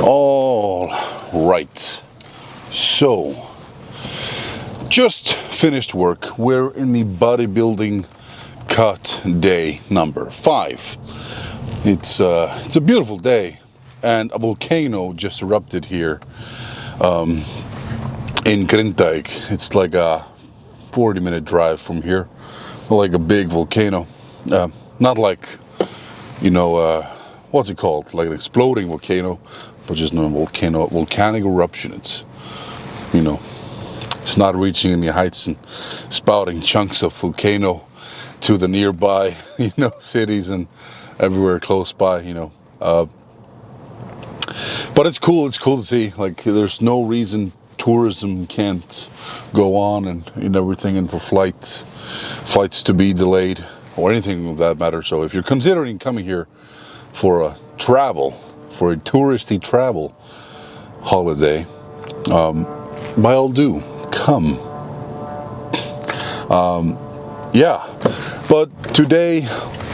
All right, so just finished work. We're in the Bodybuilding Cut day number 5. It's a beautiful day, and a volcano just erupted here in Grindavík. It's like a 40-minute drive from here, like a big volcano. Not like, what's it called? Like an exploding volcano, but just no volcanic eruption. It's not reaching any heights and spouting chunks of volcano to the nearby, cities and everywhere close by, But it's cool. It's cool to see. Like, there's no reason tourism can't go on and everything, and for flights to be delayed or anything of that matter. So if you're considering coming here for a touristy travel holiday, by all do come. Yeah, but today,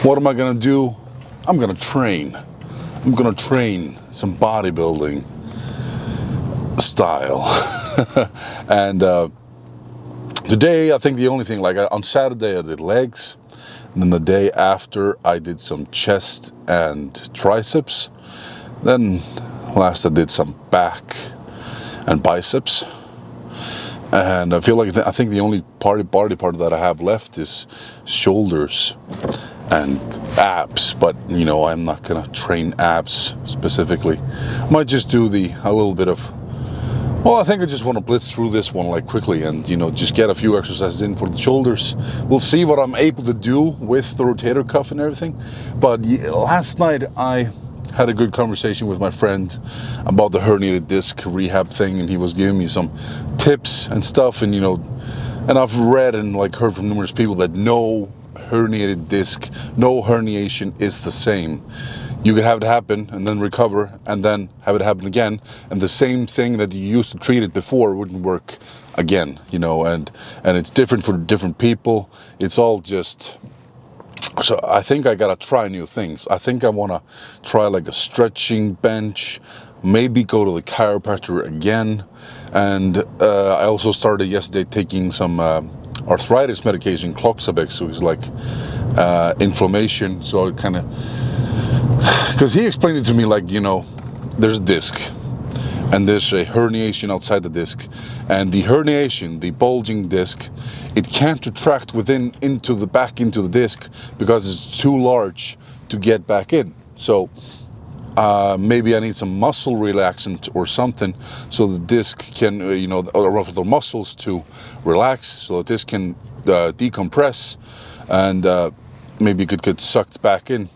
what am I gonna do? I'm gonna train some bodybuilding style. And today, I think the only thing, like on Saturday I did legs, and then the day after I did some chest and triceps. Then last I did some back and biceps. And I feel like I think the only body part that I have left is shoulders and abs. But I'm not gonna train abs specifically. I might just do a little bit of. Well, I think I just want to blitz through this one like quickly and just get a few exercises in for the shoulders. We'll see what I'm able to do with the rotator cuff and everything. But last night I had a good conversation with my friend about the herniated disc rehab thing, and he was giving me some tips and stuff, and and I've read and heard from numerous people that no herniated disc, no herniation is the same. You could have it happen and then recover and then have it happen again, and the same thing that you used to treat it before wouldn't work again, and it's different for different people. It's all just. So I think I gotta try new things. I think I wanna try like a stretching bench, maybe go to the chiropractor again. And I also started yesterday taking some arthritis medication, Cloxabex, which is like inflammation. So it kind of, because he explained it to me like, there's a disc and there's a herniation outside the disc, and the herniation, the bulging disc, it can't retract into the disc because it's too large to get back in. So maybe I need some muscle relaxant or something, so the disc can, or the muscles to relax, so the disc can decompress, and maybe it could get sucked back in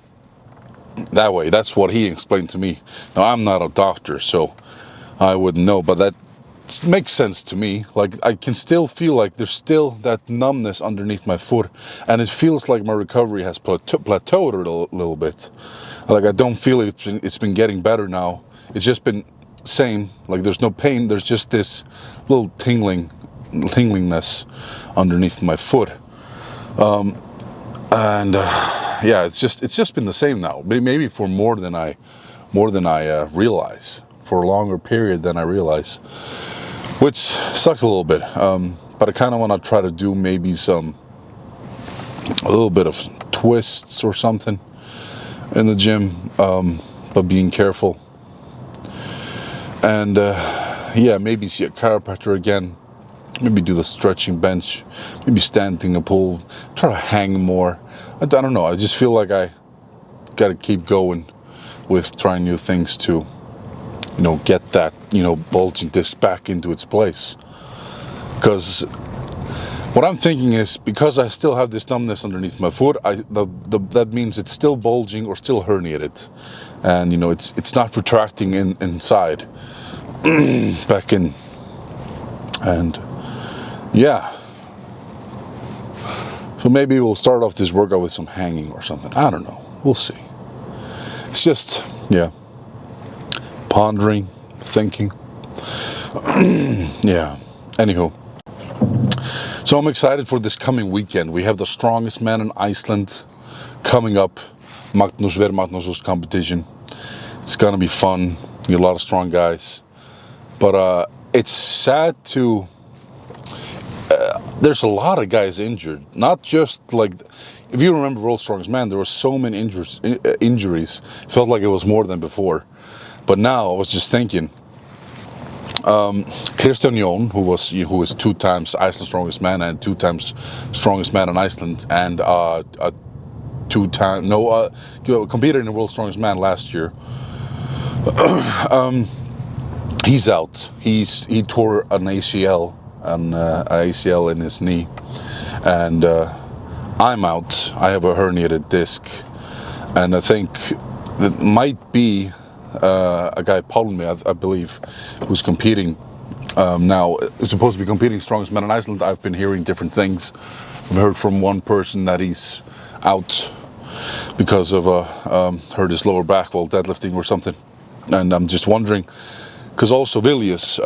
that way. That's what he explained to me. Now, I'm not a doctor, so I wouldn't know, but that makes sense to me. Like, I can still feel like there's still that numbness underneath my foot, and it feels like my recovery has plateaued a little bit. Like, I don't feel it's been getting better now. It's just been same. Like, there's no pain. There's just this little tinglingness underneath my foot. Yeah, it's just been the same now. Maybe for more than I realize, for a longer period than I realize, which sucks a little bit. But I kind of want to try to do maybe a little bit of twists or something in the gym, but being careful. And yeah, maybe see a chiropractor again. Maybe do the stretching bench. Maybe stand in a pool. Try to hang more. I don't know. I just feel like I got to keep going with trying new things to, get that, bulging disc back into its place. Because what I'm thinking is, because I still have this numbness underneath my foot, that means it's still bulging or still herniated, and it's not retracting inside back in, and yeah. So maybe we'll start off this workout with some hanging or something. I don't know. We'll see. It's just, yeah, pondering, thinking. Yeah. Anywho. So I'm excited for this coming weekend. We have the strongest man in Iceland coming up, Magnús Ver Magnús's competition. It's gonna be fun. You get a lot of strong guys. But it's sad to... there's a lot of guys injured. Not just like... If you remember World's Strongest Man, there were so many injuries. It felt like it was more than before. But now, I was just thinking... Kristján Jón, who was 2 times Iceland's Strongest Man and 2 times Strongest Man in Iceland, and competed in the World's Strongest Man last year. He's out. He tore an ACL in his knee, and I'm out. I have a herniated disc, and I think that might be a guy, Pálmi, I believe, who's competing now. Is supposed to be competing Strongest Man in Iceland. I've been hearing different things. I've heard from one person that he's out because of hurt his lower back while deadlifting or something. And I'm just wondering, because also Vilnius,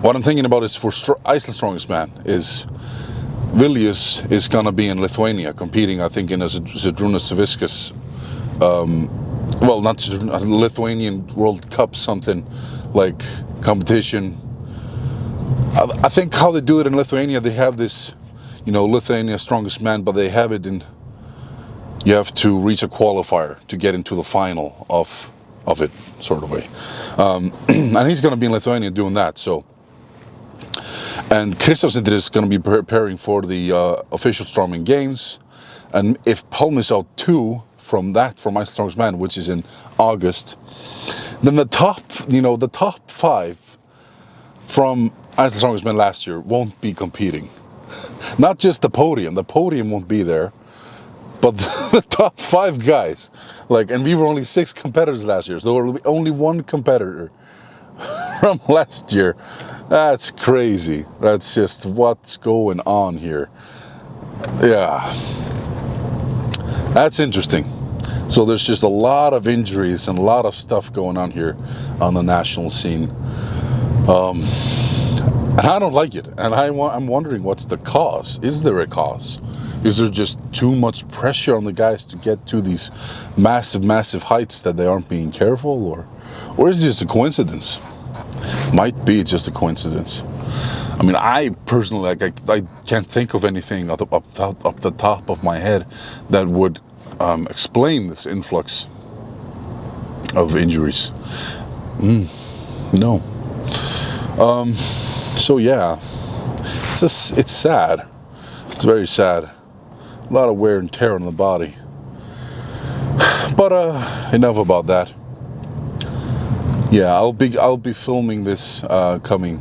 what I'm thinking about is for Iceland's Strongest Man is Vilnius is gonna be in Lithuania competing, I think, in a Zydrunas Savickas, well, not a Lithuanian World Cup, something like competition. I think how they do it in Lithuania, they have this, Lithuania's Strongest Man, but they have it in, you have to reach a qualifier to get into the final of it, sort of way. And he's going to be in Lithuania doing that. So, and Kristján is going to be preparing for the official Strongman Games. And if Pálmi is out too from Iceland's Strongest Man, which is in August, then the top 5 from Iceland's Strongest Man last year won't be competing. Not just the podium won't be there, but the top 5 guys, and we were only 6 competitors last year, so there will be only 1 competitor from last year. That's crazy. That's just what's going on here. Yeah, that's interesting. So there's just a lot of injuries and a lot of stuff going on here on the national scene. And I don't like it. And I'm wondering, what's the cause? Is there a cause? Is there just too much pressure on the guys to get to these massive, massive heights that they aren't being careful? Or is it just a coincidence? Might be just a coincidence. I mean, I personally, I can't think of anything up the top of my head that would explain this influx of injuries. No. So yeah, it's sad. It's very sad. A lot of wear and tear on the body. But enough about that. Yeah, I'll be filming this coming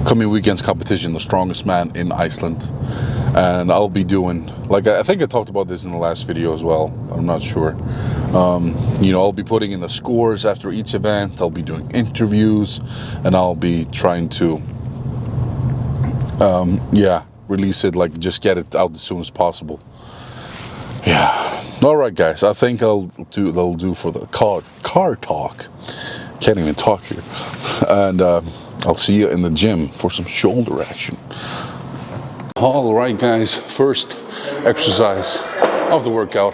weekend's competition, the Strongest Man in Iceland, and I'll be doing, I think I talked about this in the last video as well. I'm not sure. I'll be putting in the scores after each event. I'll be doing interviews, and I'll be trying to release it, just get it out as soon as possible. Yeah. All right, guys. I think that'll do for the car talk. Can't even talk here. And I'll see you in the gym for some shoulder action. All right, guys. First exercise of the workout.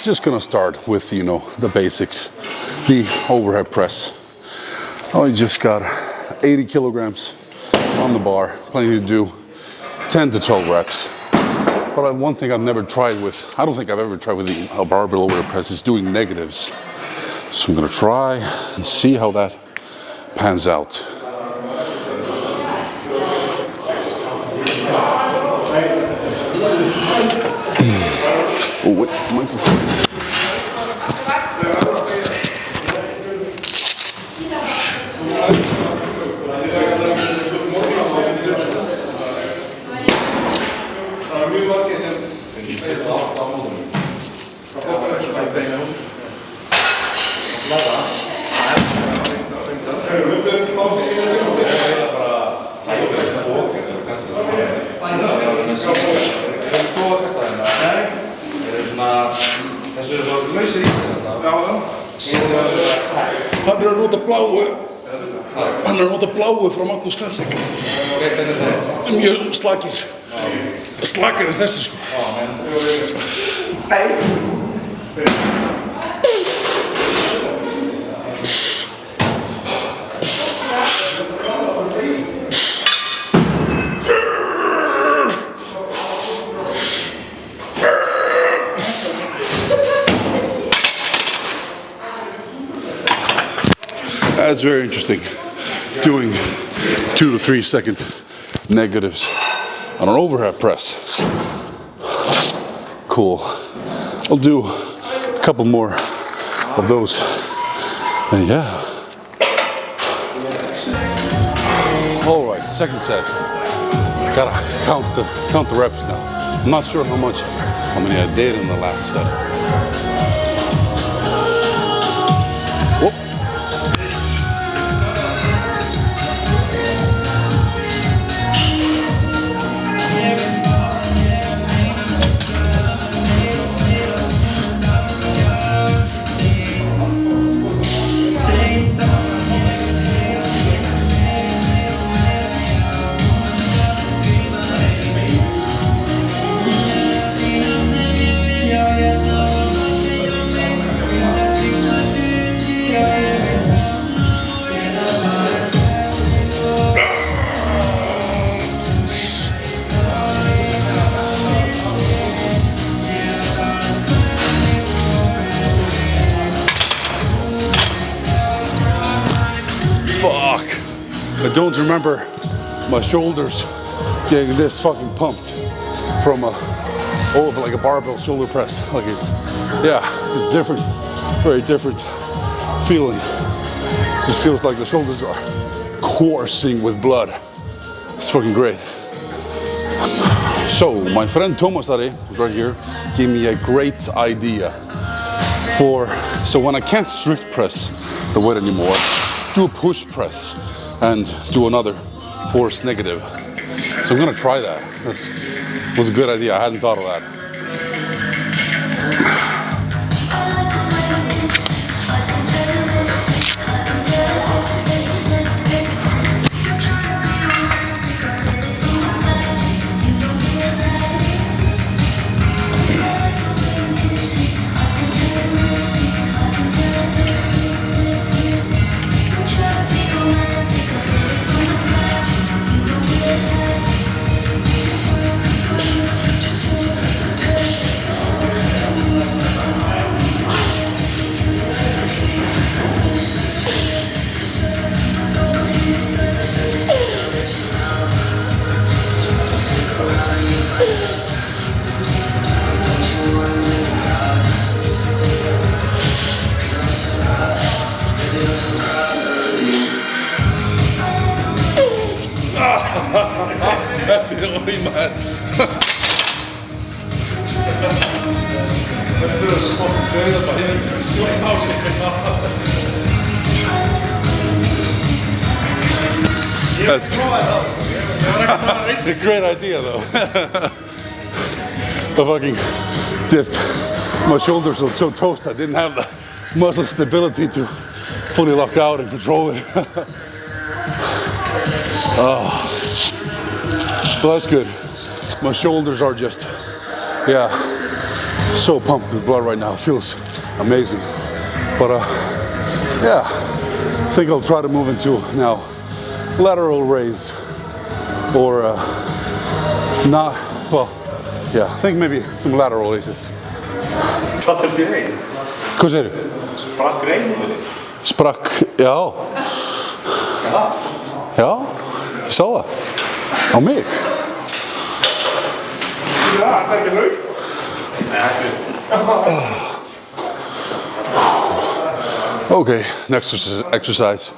Just gonna start with the basics, the overhead press. I just got 80 kilograms on the bar, planning to do 10 to 12 reps. But one thing I've never tried with, I don't think I've ever tried with a barbell overhead press, is doing negatives. So I'm gonna try and see how that pans out. Oh, what microphone? Hann er að nota bláu frá Magnús Classic. Mjög slakir. Slakir en þessi sko. That's very interesting. Doing 2 to 3 second negatives on an overhead press. Cool. I'll do a couple more of those. And yeah. All right, second set. Gotta count the reps now. I'm not sure how many I did in the last set. Whoop. Fuck. I don't remember my shoulders getting this fucking pumped from like a barbell shoulder press. Like it's, yeah, it's different, very different feeling. It just feels like the shoulders are coursing with blood. It's fucking great. So my friend Thomas who's right here, gave me a great idea so when I can't strict press the weight anymore, do a push press and do another force negative. So I'm gonna try that. That was a good idea. I hadn't thought of that. That's the only man. That's a great idea though. I fucking just, my shoulders were so toast I didn't have the muscle stability to fully lock out and control it. Oh. So that's good. My shoulders are just, yeah, so pumped with blood right now. It feels amazing. But yeah, I think I'll try to move into now lateral raise or not, well, yeah, I think maybe some lateral raises. Wat heeft hij reden? Hvað segir þú? Sprakk reyningunni? Sprakk, já. Já. Já, ég sá það. Á mig. Ja, það ekki laug. Okay, next exercise.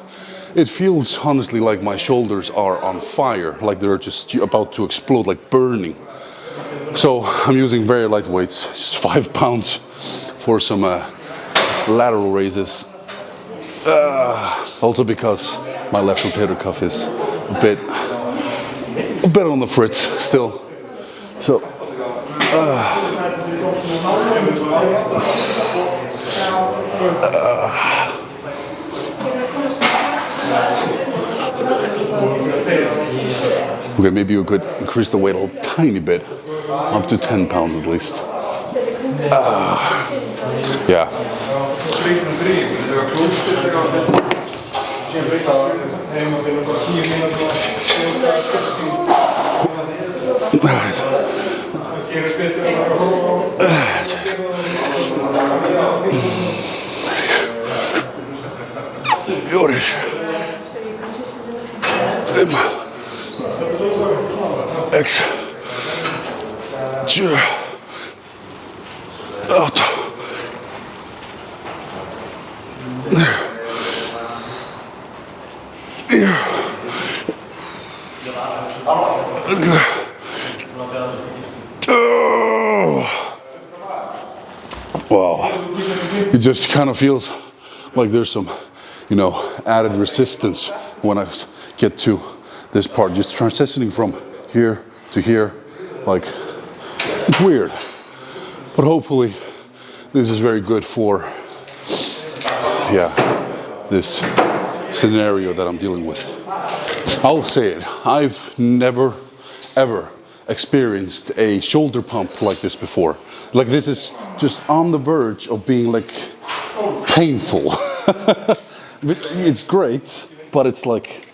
It feels honestly like my shoulders are on fire, like they're just about to explode, like burning. So I'm using very light weights, just 5 pounds for some lateral raises. Also because my left rotator cuff is a bit on the fritz still. So okay, maybe you could increase the weight a tiny bit, up to 10 pounds at least. Yeah. Gjorde. X. 7. 8. 9. Wow. It just kind of feels like there's some, you know, added resistance when I get to this part, just transitioning from here to here. Like, it's weird, but hopefully this is very good for, yeah, this scenario that I'm dealing with. I'll say it, I've never ever experienced a shoulder pump like this before. Like, this is just on the verge of being like painful. It's great, but it's like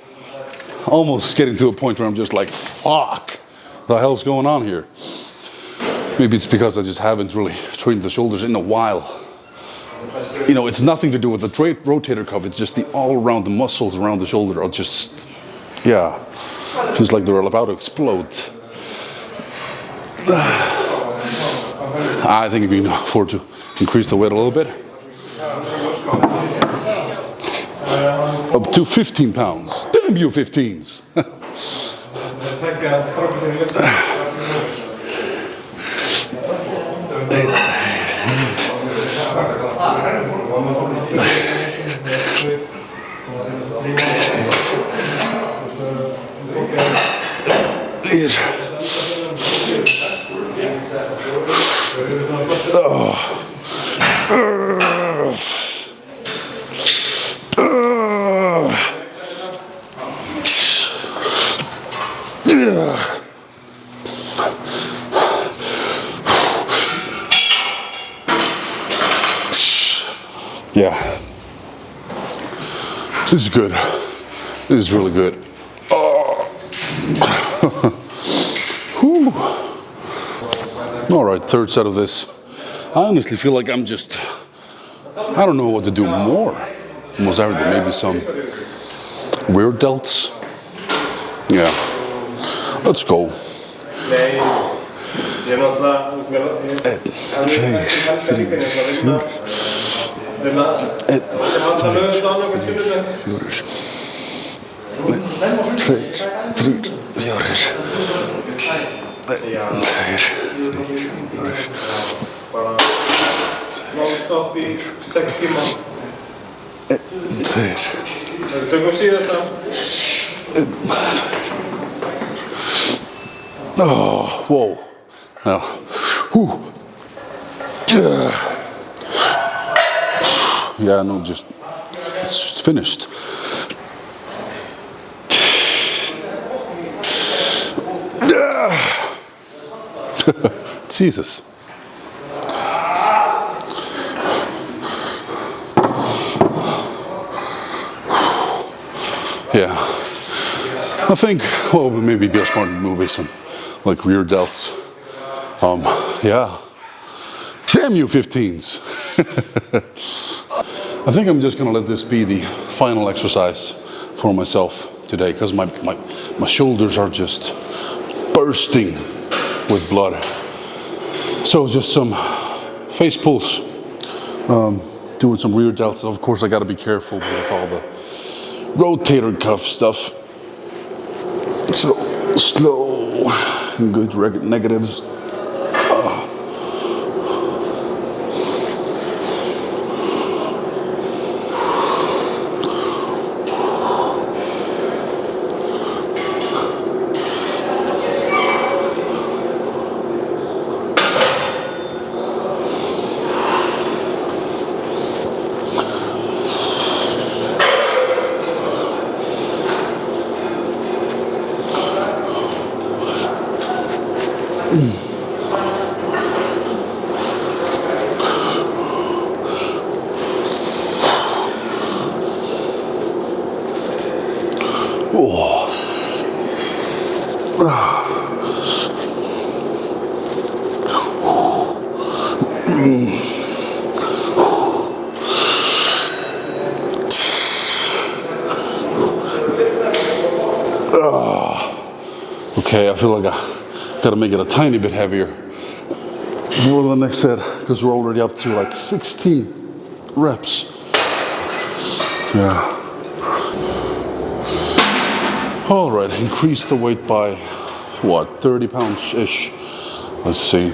almost getting to a point where I'm just like, fuck, the hell's going on here? Maybe it's because I just haven't really trained the shoulders in a while. You know, it's nothing to do with the rotator cuff, it's just the all around the muscles around the shoulder are just, yeah, feels like they're about to explode. I think we can afford to increase the weight a little bit. Up to 15 pounds. Damn you 15s. Yeah, this is good. This is really good. All right, third set of this. I honestly feel like I'm just, I don't know what to do more. Almost everything, maybe some rear delts. Yeah, let's go. Non-stop í 6 tíma. Tökum síðasta. Oh, whoa. Now, yeah, no, just, it's just finished. Jesus. Yeah, I think, well, maybe be a smart movie, some like rear delts. Yeah, damn you 15s. I think I'm just gonna let this be the final exercise for myself today, because my shoulders are just bursting with blood. So just some face pulls, doing some rear delts. Of course, I gotta be careful with all the rotator cuff stuff. So slow and good negatives. Okay, I feel like I gotta make it a tiny bit heavier for the next set because we're already up to like 16 reps. Yeah. All right, increase the weight by what, 30 pounds-ish. Let's see.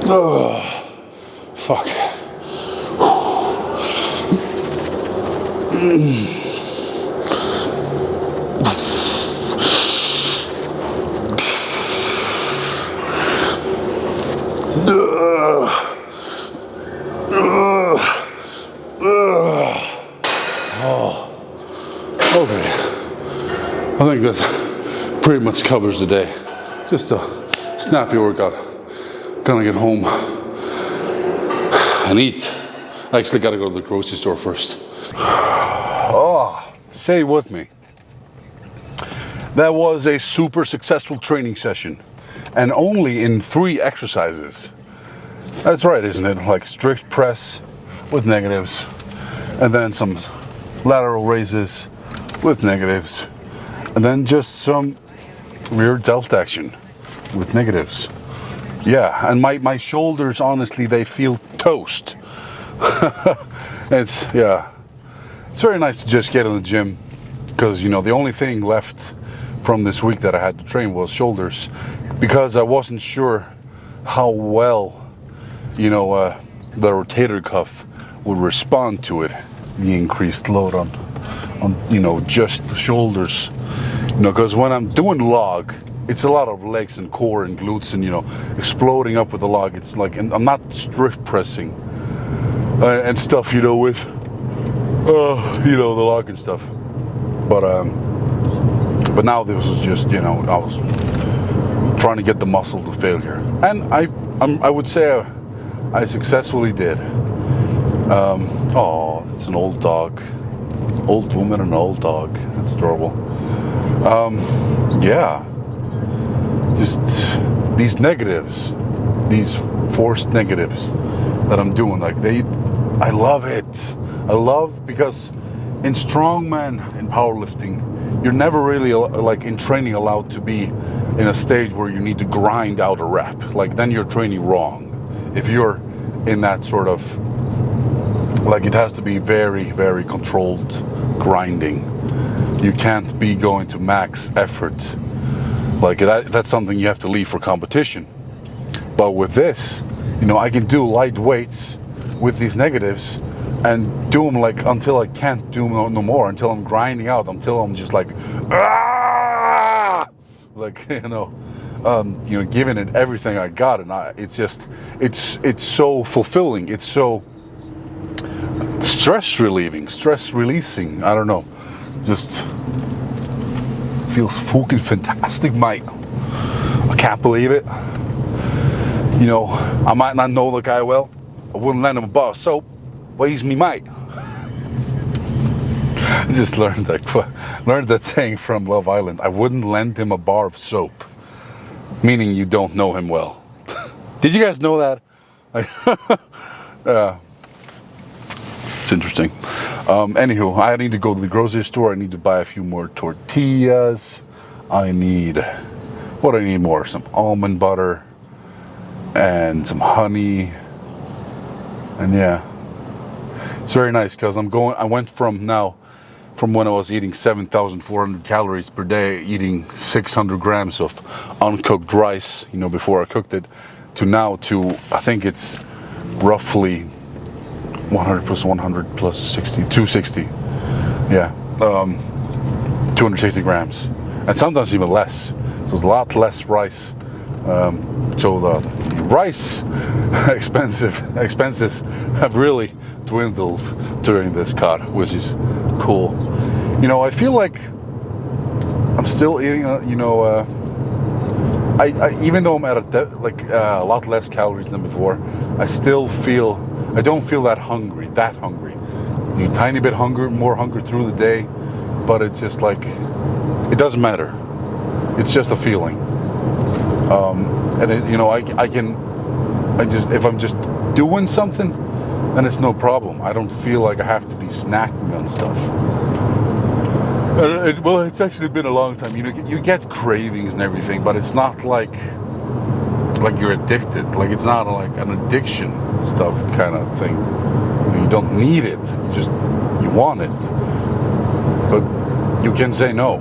Oh, fuck. Okay, I think that pretty much covers the day. Just a snappy workout. Gonna get home and eat. I actually gotta go to the grocery store first. Oh, say it with me. That was a super successful training session, and only in 3 exercises. That's right, isn't it? Like strict press with negatives, and then some lateral raises with negatives, and then just some rear delt action with negatives. Yeah, and my shoulders, honestly, they feel toast. It's very nice to just get in the gym, because, you know, the only thing left from this week that I had to train was shoulders, because I wasn't sure how well, you know, the rotator cuff would respond to it, the increased load on you know, just the shoulders. You know, because when I'm doing log, it's a lot of legs and core and glutes and, you know, exploding up with the log. It's like, and I'm not strict pressing and stuff, you know, with you know, the log and stuff. But now this was just, you know, I was trying to get the muscle to failure, and I would say I successfully did. Oh, it's an old dog, old woman and an old dog. That's adorable. Yeah, just these negatives, these forced negatives that I'm doing, like I love it. I love, because in strongman, in powerlifting, you're never really, like in training, allowed to be in a stage where you need to grind out a rep. Like, then you're training wrong. If you're in that sort of, like, it has to be very, very controlled grinding. You can't be going to max effort. Like, that's something you have to leave for competition. But with this, you know, I can do light weights with these negatives and do them like until I can't do no more, until I'm grinding out, until I'm just like, ah! Like, you know, giving it everything I got, and it's just, it's so fulfilling. It's so stress relieving, stress releasing. I don't know, just feels fucking fantastic, mate. I can't believe it. You know, I might not know the guy well. I wouldn't lend him a bar of soap, but he's me mate. I just learned that saying from Love Island. I wouldn't lend him a bar of soap, meaning you don't know him well. Did you guys know that? It's interesting. Anywho, I need to go to the grocery store. I need to buy a few more tortillas. I need more? Some almond butter and some honey. And yeah, it's very nice, because I went from when I was eating 7,400 calories per day, eating 600 grams of uncooked rice, you know, before I cooked it, to now I think it's roughly 100 plus 100 plus 60, 260. Yeah, 260 grams, and sometimes even less. So it's a lot less rice. So the rice expenses have really dwindled during this cut, which is cool. You know, I feel like I'm still eating, I even though I'm at a lot less calories than before, I don't feel that hungry. You tiny bit more hunger through the day, but it's just like, it doesn't matter. It's just a feeling. And it, you know, if I'm just doing something, then it's no problem. I don't feel like I have to be snacking on stuff. Well, it's actually been a long time. You know, you get cravings and everything, but it's not like you're addicted. Like, it's not like an addiction stuff kind of thing. You don't need it. You want it, but you can say no.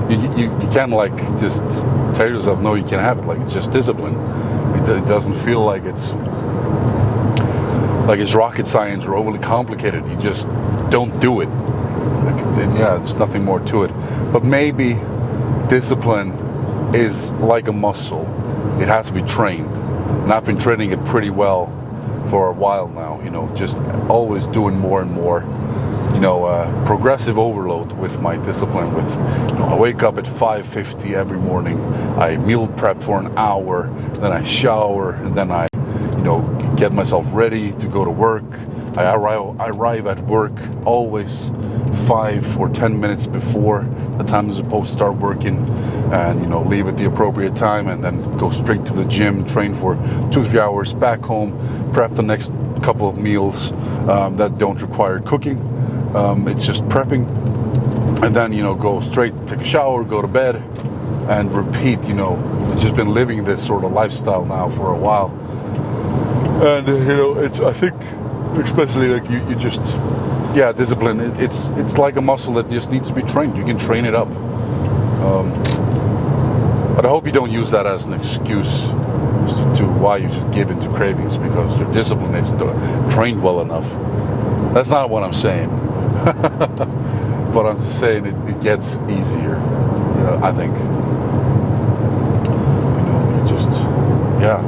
you can't like just tell yourself no, you can't have it. Like, it's just discipline. It doesn't feel like it's rocket science or overly complicated. You just don't do it. Yeah, there's nothing more to it. But maybe discipline is like a muscle. It has to be trained. And I've been training it pretty well for a while now, you know, just always doing more and more, you know, progressive overload with my discipline. With, you know, I wake up at 5:50 every morning, I meal prep for an hour, then I shower, and then I, you know, get myself ready to go to work. I arrive at work always 5 or 10 minutes before the time I'm supposed to start working, and, you know, leave at the appropriate time, and then go straight to the gym, train for 2-3 hours, back home, prep the next couple of meals that don't require cooking. It's just prepping, and then, you know, go straight, take a shower, go to bed, and repeat. You know, I've just been living this sort of lifestyle now for a while, and you know, I think especially like you just, yeah, discipline. It's like a muscle that just needs to be trained. You can train it up. But I hope you don't use that as an excuse to why you just give into cravings because your discipline isn't trained well enough. That's not what I'm saying. But I'm just saying it gets easier. I think. You know, you just, yeah.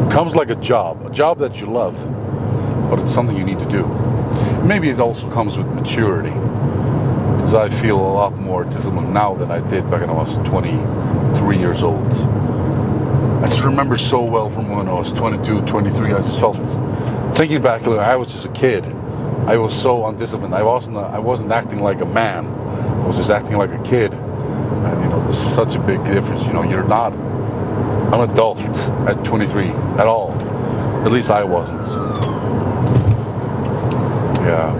It comes like a job that you love, but it's something you need to do. Maybe it also comes with maturity, because I feel a lot more disciplined now than I did back when I was 23 years old. I just remember so well from when I was 22, 23, I just felt, thinking back, I was just a kid. I was so undisciplined. I wasn't acting like a man. I was just acting like a kid. And, you know, there's such a big difference. You know, you're not an adult at 23 at all. At least I wasn't. Yeah.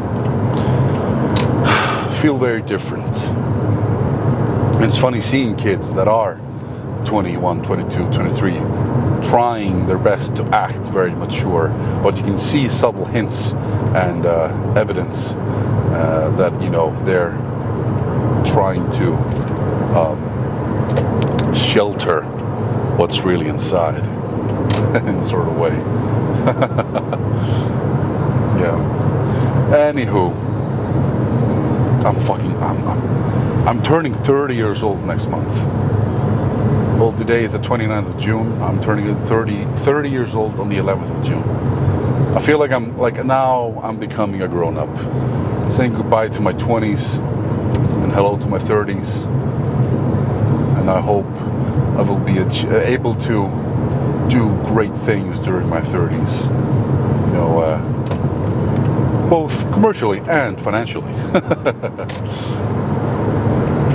Feel very different. And it's funny seeing kids that are 21, 22, 23 trying their best to act very mature, but you can see subtle hints and evidence that, you know, they're trying to shelter what's really inside in a sort of way. Yeah. Anywho, I'm turning 30 years old next month. Well, today is the 29th of June. I'm turning 30 years old on the 11th of June. I feel like now I'm becoming a grown-up. I'm saying goodbye to my 20s and hello to my 30s. And I hope I will be able to do great things during my 30s. You know, both commercially and financially.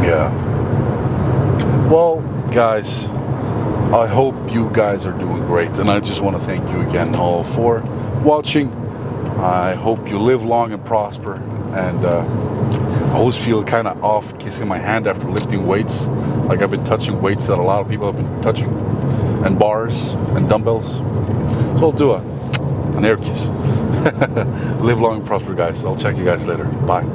Yeah. Well, guys, I hope you guys are doing great, and I just want to thank you again all for watching. I hope you live long and prosper, and I always feel kind of off kissing my hand after lifting weights, like I've been touching weights that a lot of people have been touching, and bars and dumbbells. So I'll do an air kiss. Live long and prosper, guys. I'll check you guys later. Bye.